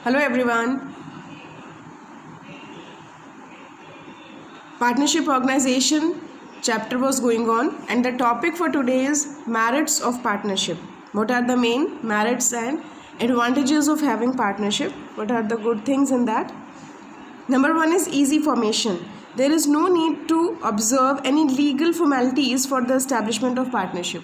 Hello everyone. Partnership organization chapter was going on and the topic for today is merits of partnership. What are the main merits and advantages of having partnership? What are the good things in that? Number one is easy formation. There is no need to observe any legal formalities for the establishment of partnership.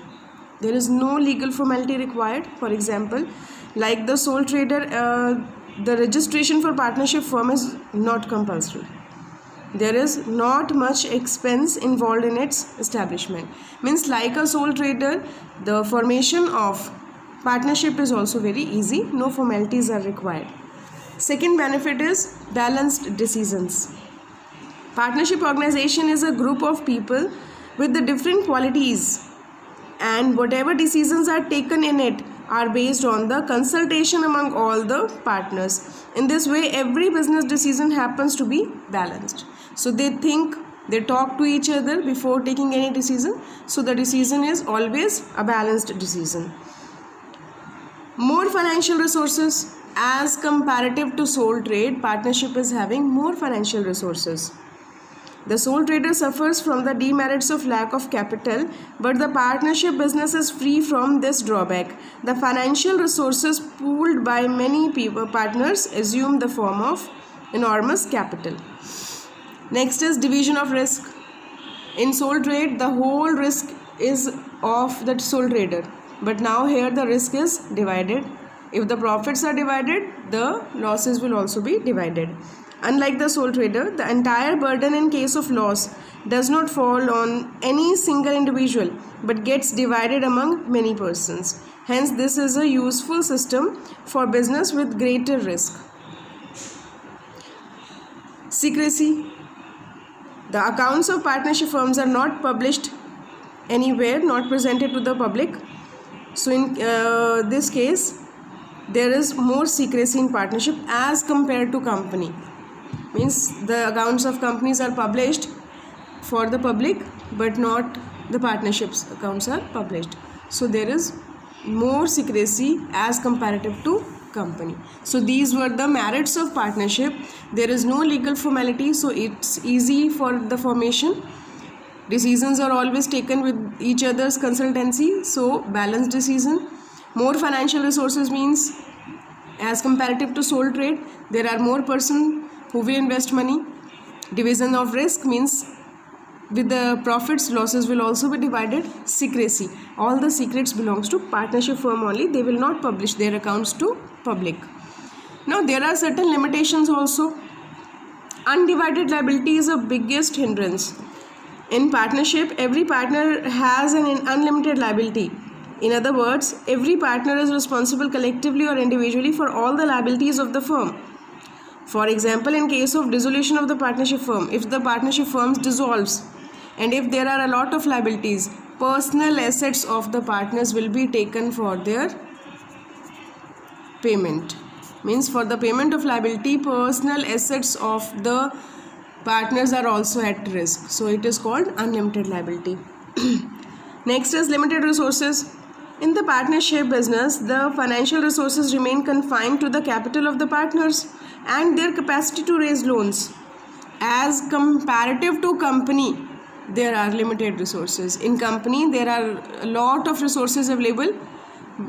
There is no legal formality required. For example, like the sole trader, the registration for partnership firm is not compulsory. There is not much expense involved in its establishment. Means like a sole trader, the formation of partnership is also very easy. No formalities are required. Second benefit is balanced decisions. Partnership organization is a group of people with the different qualities, and whatever decisions are taken in it are based on the consultation among all the partners. In this way, every business decision happens to be balanced. So they talk to each other before taking any decision. So the decision is always a balanced decision. More financial resources. As comparative to sole trade, partnership is having more financial resources. The sole trader suffers from the demerits of lack of capital, but the partnership business is free from this drawback. The financial resources pooled by many partners assume the form of enormous capital. Next is division of risk. In sole trade, the whole risk is of the sole trader, but now here the risk is divided. If the profits are divided, the losses will also be divided. Unlike the sole trader, the entire burden in case of loss does not fall on any single individual but gets divided among many persons. Hence, this is a useful system for business with greater risk. Secrecy. The accounts of partnership firms are not published anywhere, not presented to the public. So, in this case, there is more secrecy in partnership as compared to company. Means the accounts of companies are published for the public, but not the partnerships accounts are published. So there is more secrecy as comparative to company. So these were the merits of partnership. There is no legal formality, so it's easy for the formation. Decisions are always taken with each other's consultancy, so balanced decision. More financial resources means as comparative to sole trade, there are more persons who will invest money. Division of risk means with the profits, losses will also be divided. Secrecy. All the secrets belongs to partnership firm only. They will not publish their accounts to public. Now there are certain limitations also. Undivided liability is the biggest hindrance. In partnership, every partner has an unlimited liability. In other words, every partner is responsible collectively or individually for all the liabilities of the firm. For example, in case of dissolution of the partnership firm, if the partnership firm dissolves and if there are a lot of liabilities, personal assets of the partners will be taken for their payment. Means for the payment of liability, personal assets of the partners are also at risk. So it is called unlimited liability. Next is limited resources. In the partnership business, the financial resources remain confined to the capital of the partners and their capacity to raise loans. As comparative to company, there are limited resources. In company, there are a lot of resources available,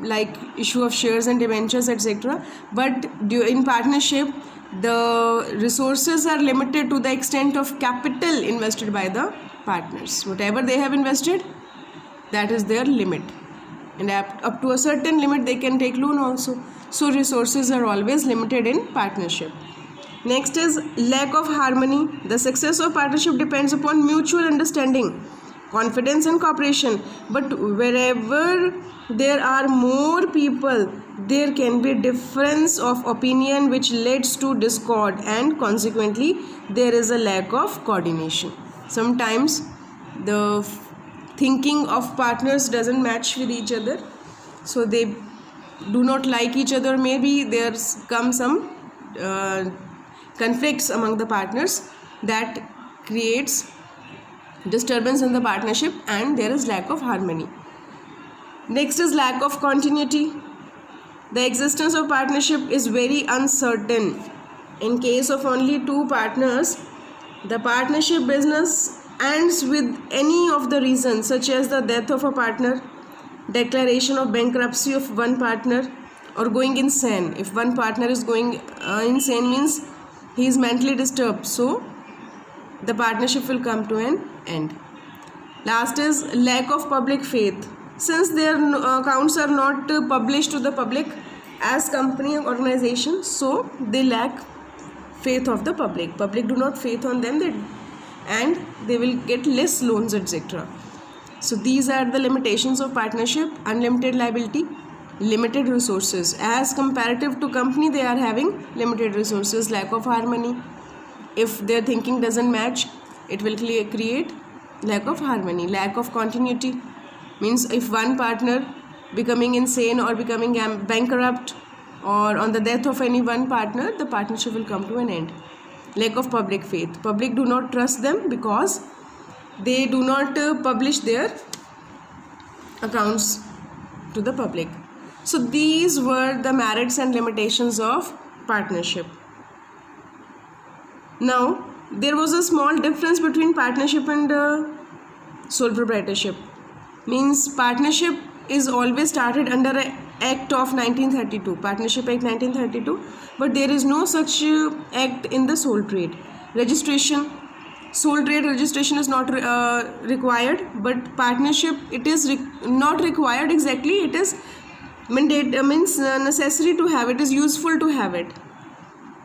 like issue of shares and debentures, etc. But in partnership, the resources are limited to the extent of capital invested by the partners. Whatever they have invested, that is their limit. And up to a certain limit, they can take loan also. So resources are always limited in partnership. Next is lack of harmony. The success of partnership depends upon mutual understanding, confidence and cooperation. But wherever there are more people, there can be difference of opinion which leads to discord, and consequently there is a lack of coordination. Sometimes the thinking of partners doesn't match with each other, so they do not like each other. Maybe there's come some conflicts among the partners that creates disturbance in the partnership, and there is lack of harmony. Next is lack of continuity. The existence of partnership is very uncertain. In case of only two partners, the partnership business ends with any of the reasons, such as the death of a partner, declaration of bankruptcy of one partner, or going insane. If one partner is going insane, means he is mentally disturbed, so the partnership will come to an end. Last is lack of public faith. Since their accounts are not published to the public as company or organization, so they lack faith of the public. Public do not faith on them, and they will get less loans, etc. So these are the limitations of partnership: unlimited liability, limited resources. As comparative to company, they are having limited resources, lack of harmony. If their thinking doesn't match, it will create lack of harmony, lack of continuity. Means if one partner becoming insane or becoming bankrupt, or on the death of any one partner, the partnership will come to an end. Lack of public faith. Public do not trust them because they do not publish their accounts to the public. So these were the merits and limitations of partnership. Now, there was a small difference between partnership and sole proprietorship. Means partnership is always started under an Act of 1932, Partnership Act 1932, but there is no such act in the sole trade. Registration, sole trade registration is not required, but partnership, it is not required exactly, it is necessary to have, it is useful to have it.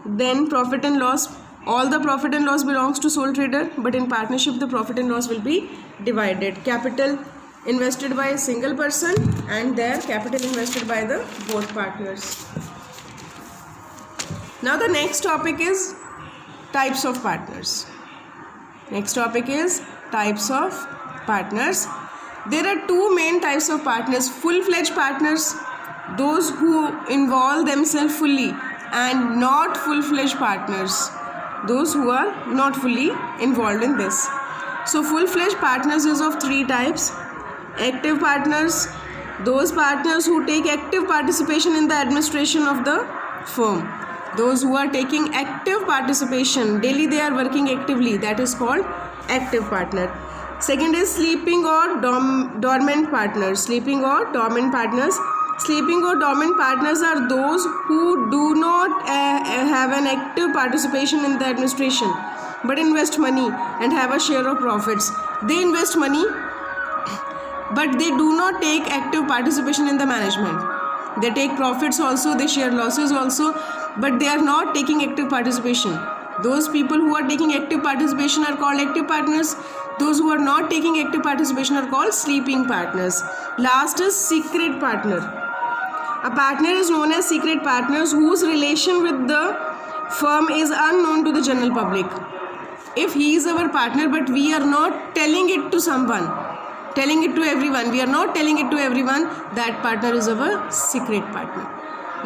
Then profit and loss, all the profit and loss belongs to sole trader, but in partnership the profit and loss will be divided. Capital invested by a single person and their capital invested by the both partners. Now the next topic is types of partners. Next topic is types of partners. There are two main types of partners: full-fledged partners, those who involve themselves fully, and not full-fledged partners, those who are not fully involved in this. So full-fledged partners is of three types. Active partners, those partners who take active participation in the administration of the firm, those who are taking active participation, daily they are working actively, that is called active partner. Second is sleeping or dormant partners. Sleeping or dormant partners. Sleeping or dormant partners are those who do not have an active participation in the administration but invest money and have a share of profits. They invest money but they do not take active participation in the management. They take profits also, they share losses also, but they are not taking active participation. Those people who are taking active participation are called active partners. Those who are not taking active participation are called sleeping partners. Last is secret partner. A partner is known as secret partners whose relation with the firm is unknown to the general public. If he is our partner but we are not telling it to someone, telling it to everyone, we are not telling it to everyone, that partner is our secret partner.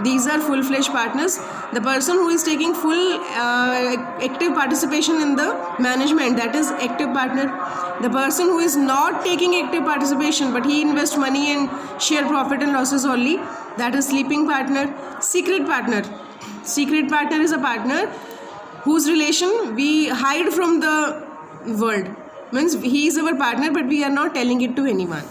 These are full-fledged partners. The person who is taking full active participation in the management, that is active partner. The person who is not taking active participation but he invests money and share profit and losses only, that is sleeping partner. Secret partner. Secret partner is a partner whose relation we hide from the world. Means he is our partner but we are not telling it to anyone.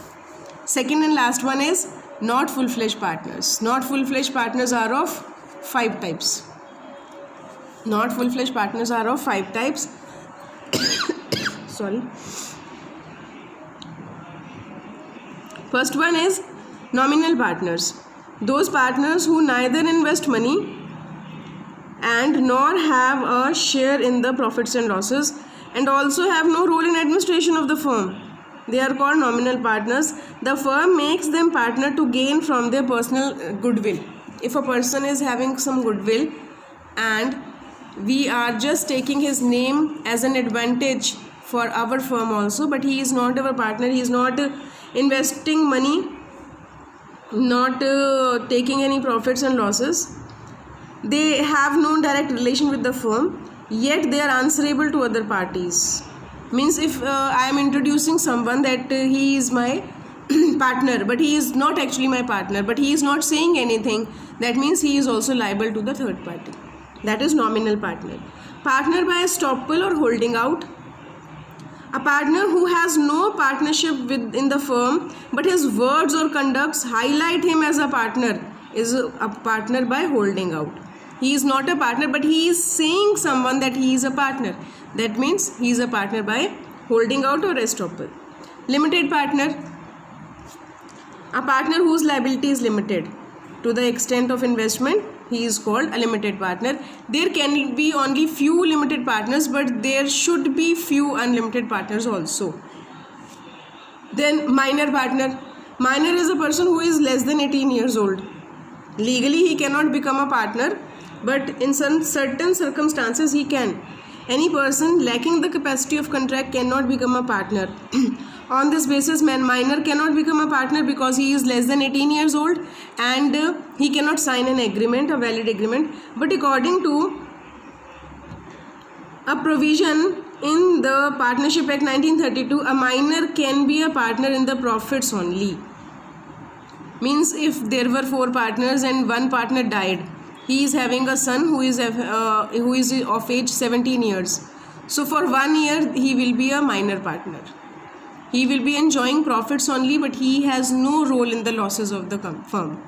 Second and last one is not full-fledged partners. Not full-fledged partners are of 5 types. Not full-fledged partners are of 5 types. Sorry. First one is nominal partners. Those partners who neither invest money and nor have a share in the profits and losses, and also have no role in administration of the firm. They are called nominal partners. The firm makes them partner to gain from their personal goodwill. If a person is having some goodwill and we are just taking his name as an advantage for our firm also, but he is not our partner, he is not investing money, not taking any profits and losses, they have no direct relation with the firm, yet they are answerable to other parties. Means if I am introducing someone that he is my partner but he is not actually my partner, but he is not saying anything, That means he is also liable to the third party. That is nominal partner. Partner by estoppel or holding out. A partner who has no partnership within the firm but his words or conducts highlight him as a partner is a partner by holding out. He is not a partner but he is saying someone that he is a partner. That means he is a partner by holding out or estoppel. Limited partner. A partner whose liability is limited to the extent of investment, he is called a limited partner. There can be only few limited partners, but there should be few unlimited partners also. Then minor partner. Minor is a person who is less than 18 years old. Legally he cannot become a partner, but in some certain circumstances he can. Any person lacking the capacity of contract cannot become a partner. On this basis, minor cannot become a partner because he is less than 18 years old and he cannot sign an agreement, a valid agreement. But according to a provision in the Partnership Act 1932, a minor can be a partner in the profits only. Means if there were 4 partners and one partner died, he is having a son who is of age 17 years. So for 1 year he will be a minor partner. He will be enjoying profits only, but he has no role in the losses of the firm.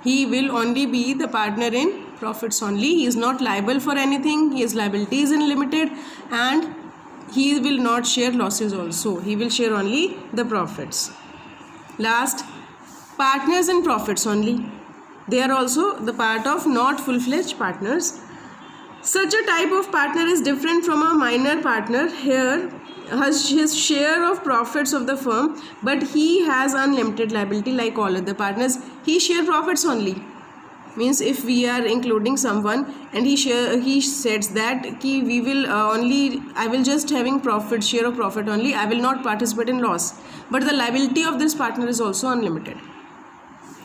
He will only be the partner in profits only. He is not liable for anything. His liability is unlimited and he will not share losses also. He will share only the profits. Last, partners in profits only. They are also the part of not full-fledged partners. Such a type of partner is different from a minor partner. Here, has his share of profits of the firm, but he has unlimited liability like all other partners. He share profits only. Means if we are including someone and he says that we will I will just having profit, share of profit only, I will not participate in loss, but the liability of this partner is also unlimited.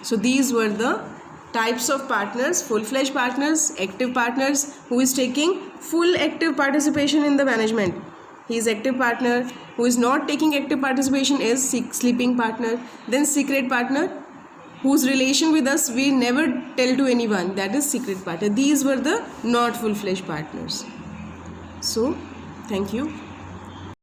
So these were the types of partners: full-fledged partners, active partners who is taking full active participation in the management. He is active partner. Who is not taking active participation is sleeping partner. Then secret partner, whose relation with us we never tell to anyone, that is secret partner. These were the not full-fledged partners. So thank you.